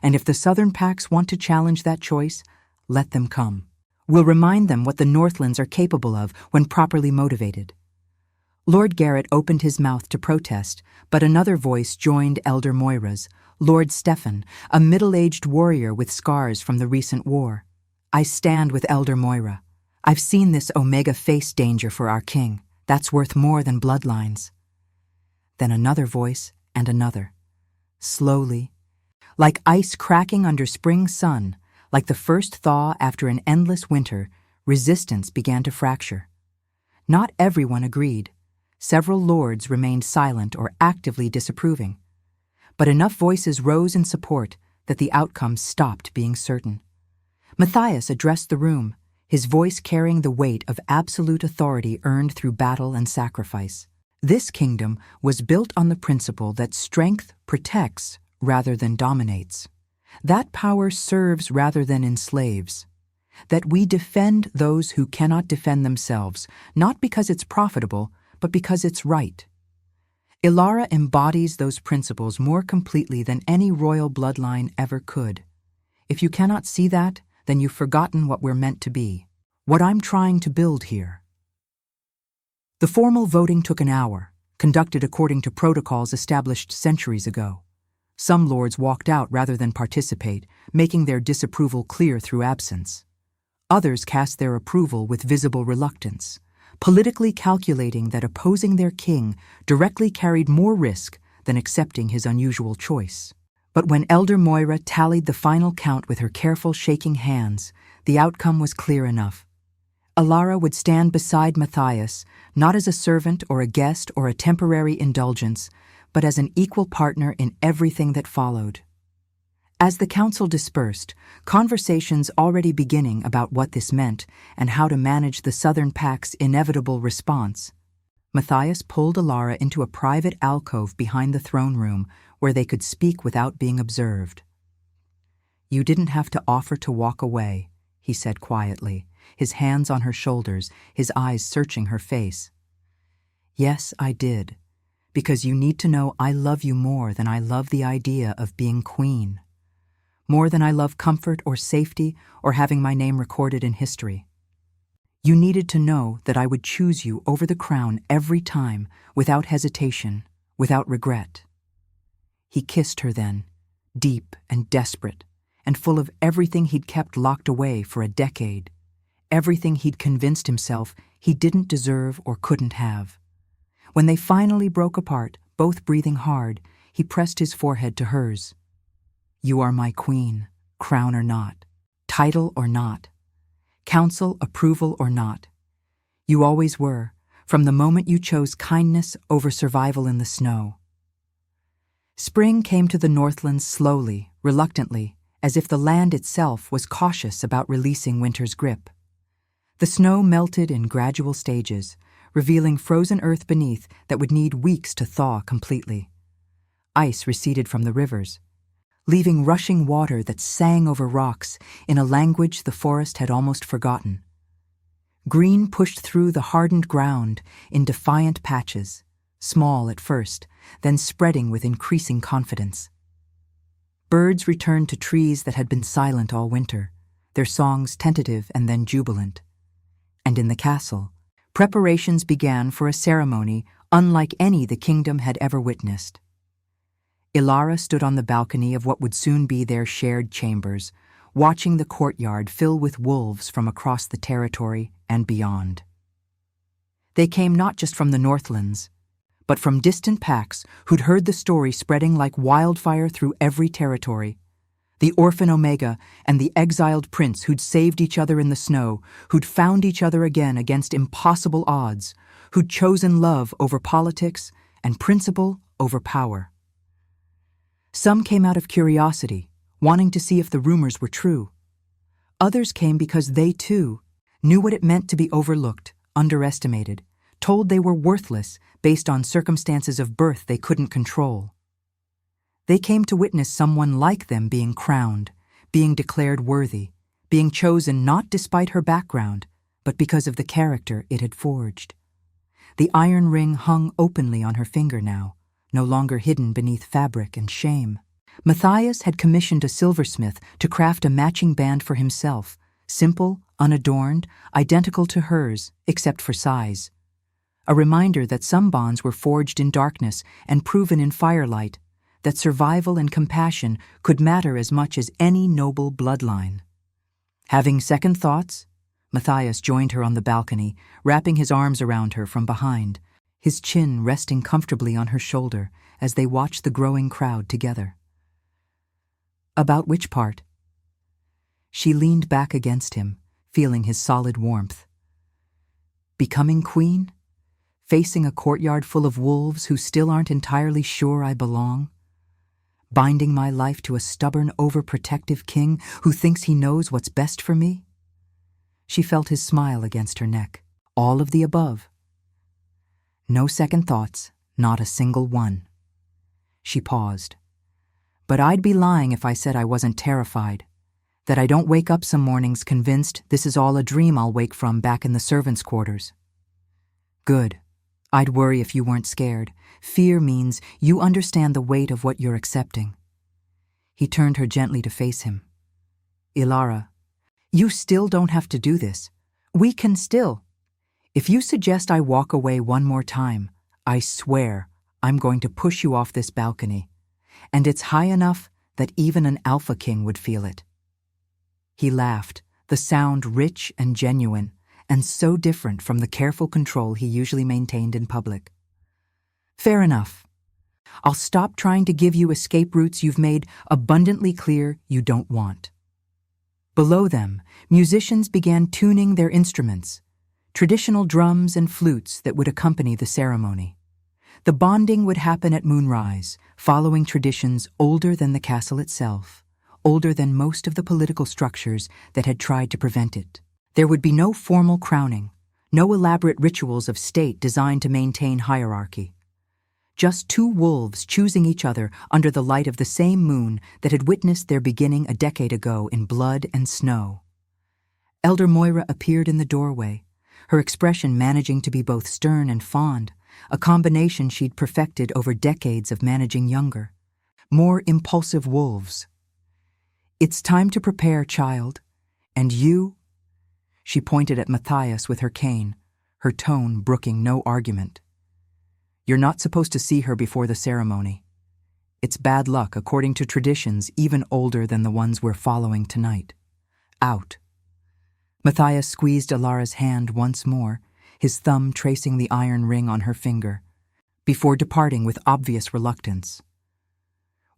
And if the Southern Packs want to challenge that choice, let them come. We'll remind them what the Northlands are capable of when properly motivated." Lord Garrett opened his mouth to protest, but another voice joined Elder Moira's, Lord Stefan, a middle-aged warrior with scars from the recent war. "I stand with Elder Moira. I've seen this Omega face danger for our king. That's worth more than bloodlines." Then another voice and another. Slowly, like ice cracking under spring sun, like the first thaw after an endless winter, resistance began to fracture. Not everyone agreed. Several lords remained silent or actively disapproving. But enough voices rose in support that the outcome stopped being certain. Matthias addressed the room, his voice carrying the weight of absolute authority earned through battle and sacrifice. This kingdom was built on the principle that strength protects rather than dominates, that power serves rather than enslaves, that we defend those who cannot defend themselves, not because it's profitable, but because it's right. Ilara embodies those principles more completely than any royal bloodline ever could. If you cannot see that, then you've forgotten what we're meant to be, what I'm trying to build here. The formal voting took an hour, conducted according to protocols established centuries ago. Some lords walked out rather than participate, making their disapproval clear through absence. Others cast their approval with visible reluctance, politically calculating that opposing their king directly carried more risk than accepting his unusual choice. But when Elder Moira tallied the final count with her careful shaking hands, the outcome was clear enough. Ilara would stand beside Matthias, not as a servant or a guest or a temporary indulgence, but as an equal partner in everything that followed. As the council dispersed, conversations already beginning about what this meant and how to manage the Southern Pact's inevitable response, Matthias pulled Ilara into a private alcove behind the throne room where they could speak without being observed. "You didn't have to offer to walk away," he said quietly, his hands on her shoulders, his eyes searching her face. "Yes, I did, because you need to know I love you more than I love the idea of being queen. More than I love comfort or safety or having my name recorded in history. You needed to know that I would choose you over the crown every time, without hesitation, without regret." He kissed her then, deep and desperate, and full of everything he'd kept locked away for a decade, everything he'd convinced himself he didn't deserve or couldn't have. When they finally broke apart, both breathing hard, he pressed his forehead to hers. "You are my queen, crown or not, title or not, council approval or not. You always were, from the moment you chose kindness over survival in the snow." Spring came to the Northlands slowly, reluctantly, as if the land itself was cautious about releasing winter's grip. The snow melted in gradual stages, revealing frozen earth beneath that would need weeks to thaw completely. Ice receded from the rivers, leaving rushing water that sang over rocks in a language the forest had almost forgotten. Green pushed through the hardened ground in defiant patches, small at first, then spreading with increasing confidence. Birds returned to trees that had been silent all winter, their songs tentative and then jubilant. And in the castle, preparations began for a ceremony unlike any the kingdom had ever witnessed. Ilara stood on the balcony of what would soon be their shared chambers, watching the courtyard fill with wolves from across the territory and beyond. They came not just from the Northlands, but from distant packs who'd heard the story spreading like wildfire through every territory. The Orphan Omega and the exiled prince who'd saved each other in the snow, who'd found each other again against impossible odds, who'd chosen love over politics and principle over power. Some came out of curiosity, wanting to see if the rumors were true. Others came because they, too, knew what it meant to be overlooked, underestimated, told they were worthless based on circumstances of birth they couldn't control. They came to witness someone like them being crowned, being declared worthy, being chosen not despite her background, but because of the character it had forged. The iron ring hung openly on her finger now, no longer hidden beneath fabric and shame. Matthias had commissioned a silversmith to craft a matching band for himself, simple, unadorned, identical to hers, except for size. A reminder that some bonds were forged in darkness and proven in firelight, that survival and compassion could matter as much as any noble bloodline. Having second thoughts, Matthias joined her on the balcony, wrapping his arms around her from behind, his chin resting comfortably on her shoulder as they watched the growing crowd together. "About which part?" She leaned back against him, feeling his solid warmth. "Becoming queen? Facing a courtyard full of wolves who still aren't entirely sure I belong? Binding my life to a stubborn, overprotective king who thinks he knows what's best for me?" She felt his smile against her neck. "All of the above." No second thoughts, not a single one. She paused. "But I'd be lying if I said I wasn't terrified, that I don't wake up some mornings convinced this is all a dream I'll wake from back in the servants' quarters." "Good," I'd worry if you weren't scared. Fear means you understand the weight of what you're accepting. He turned her gently to face him. Ilara, you still don't have to do this. We can still. If you suggest I walk away one more time, I swear I'm going to push you off this balcony. And it's high enough that even an alpha king would feel it. He laughed, the sound rich and genuine, and so different from the careful control he usually maintained in public. Fair enough. I'll stop trying to give you escape routes you've made abundantly clear you don't want. Below them, musicians began tuning their instruments, traditional drums and flutes that would accompany the ceremony. The bonding would happen at moonrise, following traditions older than the castle itself, older than most of the political structures that had tried to prevent it. There would be no formal crowning, no elaborate rituals of state designed to maintain hierarchy. Just two wolves choosing each other under the light of the same moon that had witnessed their beginning a decade ago in blood and snow. Elder Moira appeared in the doorway, her expression managing to be both stern and fond, a combination she'd perfected over decades of managing younger, more impulsive wolves. It's time to prepare, child. And you? She pointed at Matthias with her cane, her tone brooking no argument. You're not supposed to see her before the ceremony. It's bad luck according to traditions even older than the ones we're following tonight. Out. Matthias squeezed Ilara's hand once more, his thumb tracing the iron ring on her finger, before departing with obvious reluctance.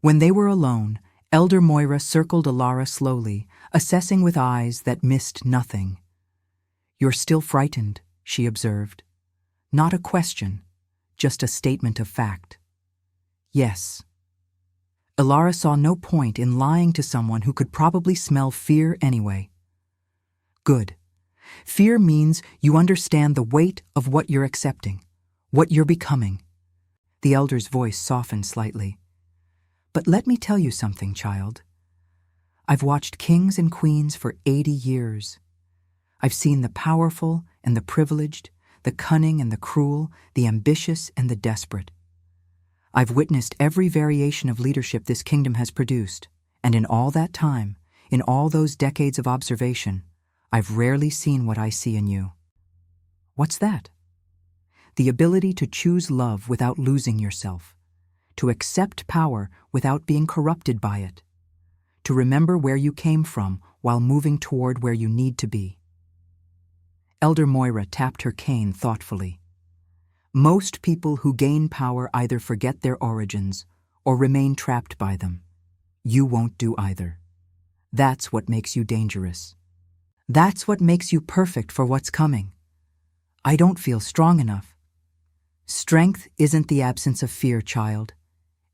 When they were alone, Elder Moira circled Ilara slowly, assessing with eyes that missed nothing. You're still frightened, she observed. Not a question, just a statement of fact. Yes. Ilara saw no point in lying to someone who could probably smell fear anyway. Good. Fear means you understand the weight of what you're accepting, what you're becoming. The elder's voice softened slightly. But let me tell you something, child. I've watched kings and queens for 80 years. I've seen the powerful and the privileged, the cunning and the cruel, the ambitious and the desperate. I've witnessed every variation of leadership this kingdom has produced, and in all that time, in all those decades of observation, I've rarely seen what I see in you. What's that? The ability to choose love without losing yourself, to accept power without being corrupted by it, to remember where you came from while moving toward where you need to be. Elder Moira tapped her cane thoughtfully. Most people who gain power either forget their origins or remain trapped by them. You won't do either. That's what makes you dangerous. That's what makes you perfect for what's coming. I don't feel strong enough. Strength isn't the absence of fear, child.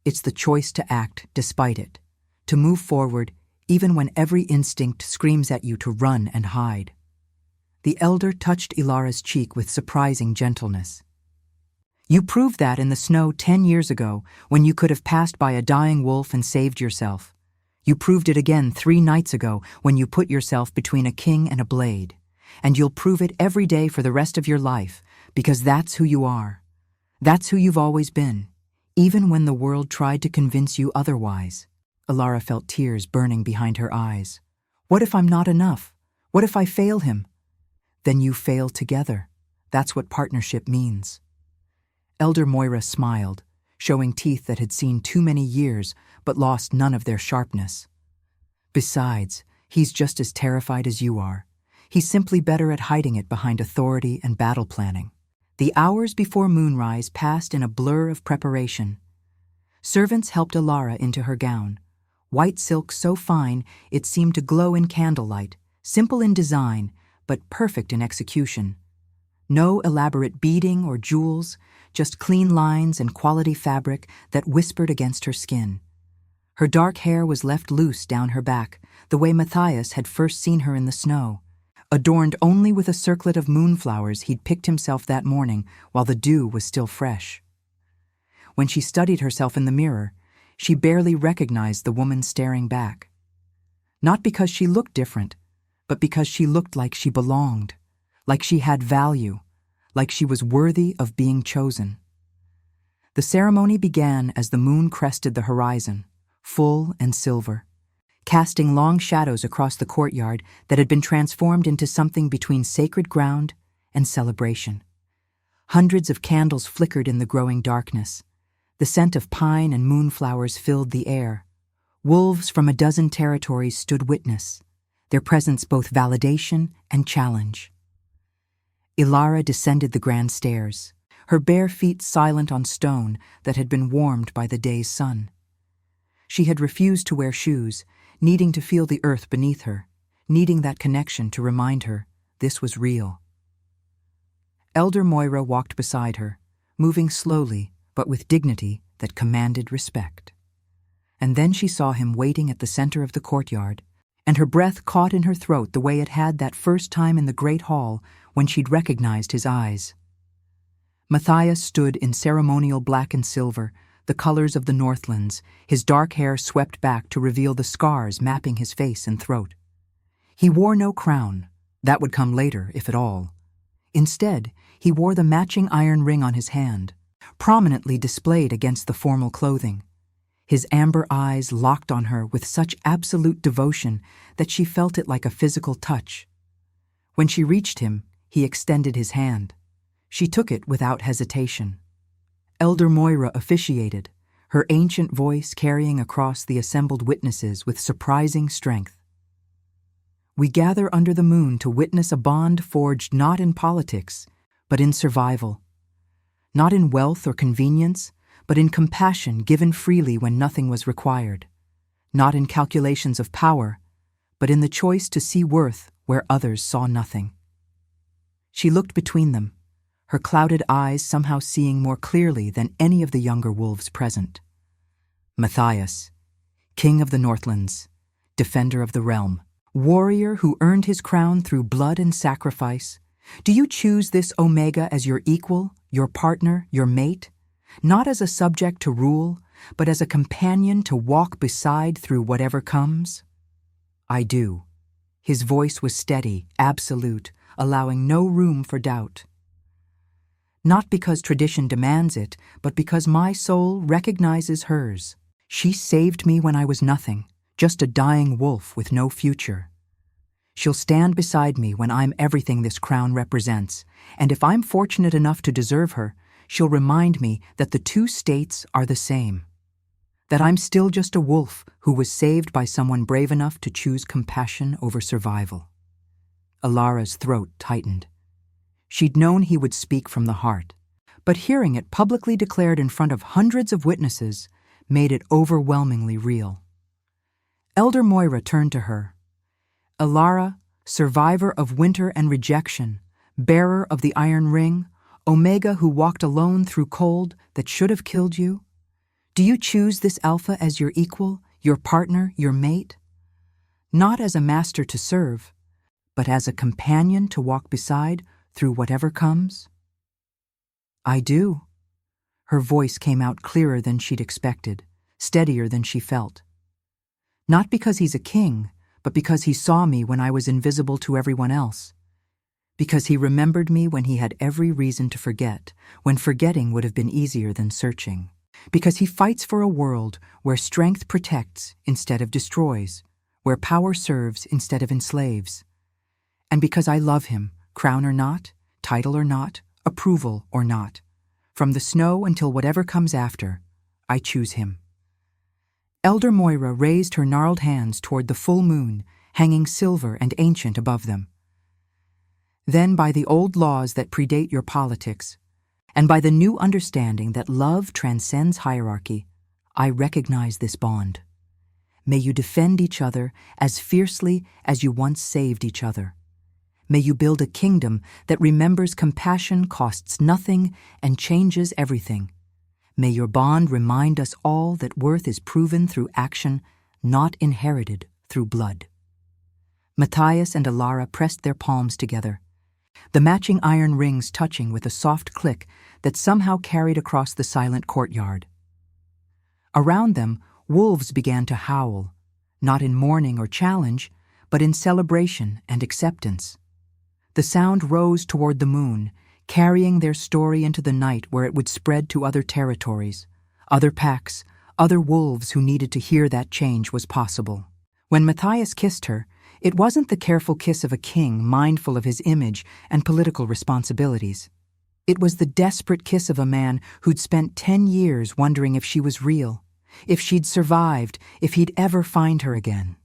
It's the choice to act despite it, to move forward even when every instinct screams at you to run and hide. The elder touched Ilara's cheek with surprising gentleness. You proved that in the snow 10 years ago when you could have passed by a dying wolf and saved yourself. You proved it again 3 nights ago when you put yourself between a king and a blade. And you'll prove it every day for the rest of your life, because that's who you are. That's who you've always been, even when the world tried to convince you otherwise. Ilara felt tears burning behind her eyes. What if I'm not enough? What if I fail him? Then you fail together. That's what partnership means. Elder Moira smiled, showing teeth that had seen too many years but lost none of their sharpness. Besides, he's just as terrified as you are. He's simply better at hiding it behind authority and battle planning. The hours before moonrise passed in a blur of preparation. Servants helped Ilara into her gown, white silk so fine it seemed to glow in candlelight, simple in design, but perfect in execution. No elaborate beading or jewels, just clean lines and quality fabric that whispered against her skin. Her dark hair was left loose down her back, the way Matthias had first seen her in the snow, adorned only with a circlet of moonflowers he'd picked himself that morning while the dew was still fresh. When she studied herself in the mirror, she barely recognized the woman staring back. Not because she looked different, but because she looked like she belonged, like she had value, like she was worthy of being chosen. The ceremony began as the moon crested the horizon, full and silver, casting long shadows across the courtyard that had been transformed into something between sacred ground and celebration. Hundreds of candles flickered in the growing darkness. The scent of pine and moonflowers filled the air. Wolves from a dozen territories stood witness, their presence both validation and challenge. Ilara descended the grand stairs, her bare feet silent on stone that had been warmed by the day's sun. She had refused to wear shoes, needing to feel the earth beneath her, needing that connection to remind her this was real. Elder Moira walked beside her, moving slowly but with dignity that commanded respect. And then she saw him waiting at the center of the courtyard, and her breath caught in her throat the way it had that first time in the great hall when she'd recognized his eyes. Matthias stood in ceremonial black and silver, the colors of the Northlands, his dark hair swept back to reveal the scars mapping his face and throat. He wore no crown. That would come later, if at all. Instead, he wore the matching iron ring on his hand, prominently displayed against the formal clothing. His amber eyes locked on her with such absolute devotion that she felt it like a physical touch. When she reached him, he extended his hand. She took it without hesitation. Elder Moira officiated, her ancient voice carrying across the assembled witnesses with surprising strength. We gather under the moon to witness a bond forged not in politics, but in survival. Not in wealth or convenience, but in compassion given freely when nothing was required. Not in calculations of power, but in the choice to see worth where others saw nothing. She looked between them, her clouded eyes somehow seeing more clearly than any of the younger wolves present. Matthias, king of the Northlands, defender of the realm, warrior who earned his crown through blood and sacrifice, do you choose this Omega as your equal, your partner, your mate? Not as a subject to rule, but as a companion to walk beside through whatever comes? I do. His voice was steady, absolute, allowing no room for doubt. Not because tradition demands it, but because my soul recognizes hers. She saved me when I was nothing, just a dying wolf with no future. She'll stand beside me when I'm everything this crown represents, and if I'm fortunate enough to deserve her, she'll remind me that the two states are the same. That I'm still just a wolf who was saved by someone brave enough to choose compassion over survival. Ilara's throat tightened. She'd known he would speak from the heart, but hearing it publicly declared in front of hundreds of witnesses made it overwhelmingly real. Elder Moira turned to her. Ilara, survivor of winter and rejection, bearer of the iron ring, Omega who walked alone through cold that should have killed you? Do you choose this Alpha as your equal, your partner, your mate? Not as a master to serve, but as a companion to walk beside through whatever comes? I do. Her voice came out clearer than she'd expected, steadier than she felt. Not because he's a king, but because he saw me when I was invisible to everyone else. Because he remembered me when he had every reason to forget, when forgetting would have been easier than searching. Because he fights for a world where strength protects instead of destroys, where power serves instead of enslaves. And because I love him, crown or not, title or not, approval or not. From the snow until whatever comes after, I choose him. Elder Moira raised her gnarled hands toward the full moon, hanging silver and ancient above them. Then by the old laws that predate your politics, and by the new understanding that love transcends hierarchy, I recognize this bond. May you defend each other as fiercely as you once saved each other. May you build a kingdom that remembers compassion costs nothing and changes everything. May your bond remind us all that worth is proven through action, not inherited through blood. Matthias and Ilara pressed their palms together, the matching iron rings touching with a soft click that somehow carried across the silent courtyard. Around them, wolves began to howl, not in mourning or challenge, but in celebration and acceptance. The sound rose toward the moon, carrying their story into the night where it would spread to other territories, other packs, other wolves who needed to hear that change was possible. When Matthias kissed her, it wasn't the careful kiss of a king mindful of his image and political responsibilities. It was the desperate kiss of a man who'd spent 10 years wondering if she was real, if she'd survived, if he'd ever find her again.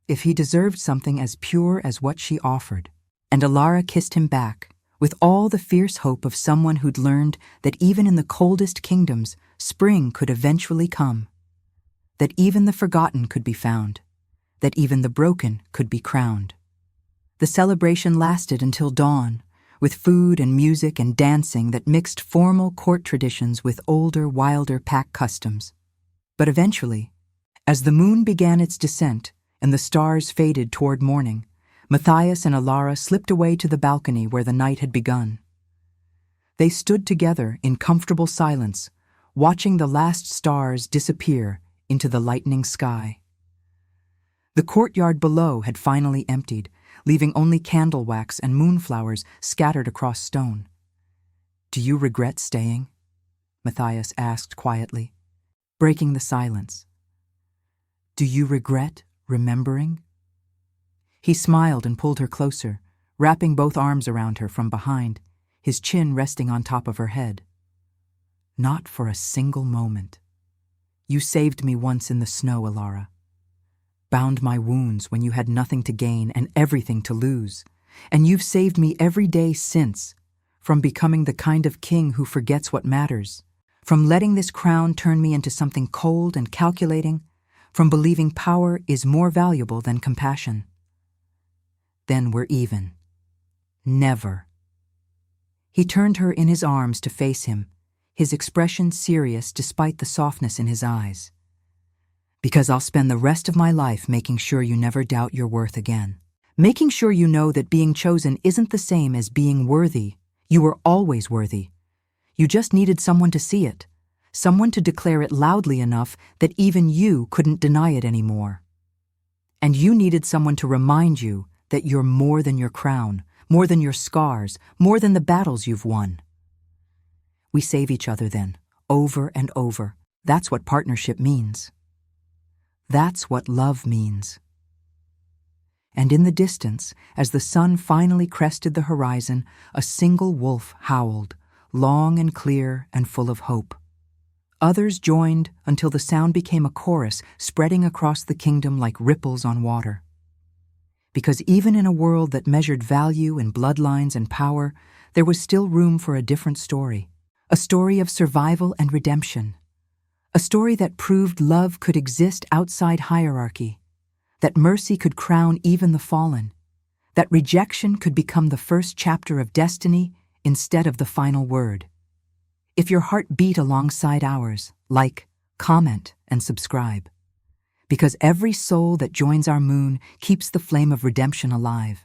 If he deserved something as pure as what she offered. And Alara kissed him back, with all the fierce hope of someone who'd learned that even in the coldest kingdoms, spring could eventually come. That even the forgotten could be found. That even the broken could be crowned. The celebration lasted until dawn, with food and music and dancing that mixed formal court traditions with older, wilder pack customs. But eventually, as the moon began its descent and the stars faded toward morning, Matthias and Alara slipped away to the balcony where the night had begun. They stood together in comfortable silence, watching the last stars disappear into the lightening sky. The courtyard below had finally emptied, leaving only candle wax and moonflowers scattered across stone. "Do you regret staying?" Matthias asked quietly, breaking the silence. "Do you regret remembering?" He smiled and pulled her closer, wrapping both arms around her from behind, his chin resting on top of her head. "Not for a single moment. You saved me once in the snow, Alara. Bound my wounds when you had nothing to gain and everything to lose. And you've saved me every day since, from becoming the kind of king who forgets what matters, from letting this crown turn me into something cold and calculating, from believing power is more valuable than compassion. Then we're even. Never." He turned her in his arms to face him, his expression serious despite the softness in his eyes. "Because I'll spend the rest of my life making sure you never doubt your worth again. Making sure you know that being chosen isn't the same as being worthy. You were always worthy. You just needed someone to see it, someone to declare it loudly enough that even you couldn't deny it anymore. And you needed someone to remind you that you're more than your crown, more than your scars, more than the battles you've won. We save each other then, over and over. That's what partnership means. That's what love means." And in the distance, as the sun finally crested the horizon, a single wolf howled, long and clear and full of hope. Others joined until the sound became a chorus spreading across the kingdom like ripples on water. Because even in a world that measured value in bloodlines and power, there was still room for a different story. A story of survival and redemption. A story that proved love could exist outside hierarchy, that mercy could crown even the fallen, that rejection could become the first chapter of destiny instead of the final word. If your heart beat alongside ours, like, comment, and subscribe. Because every soul that joins our moon keeps the flame of redemption alive.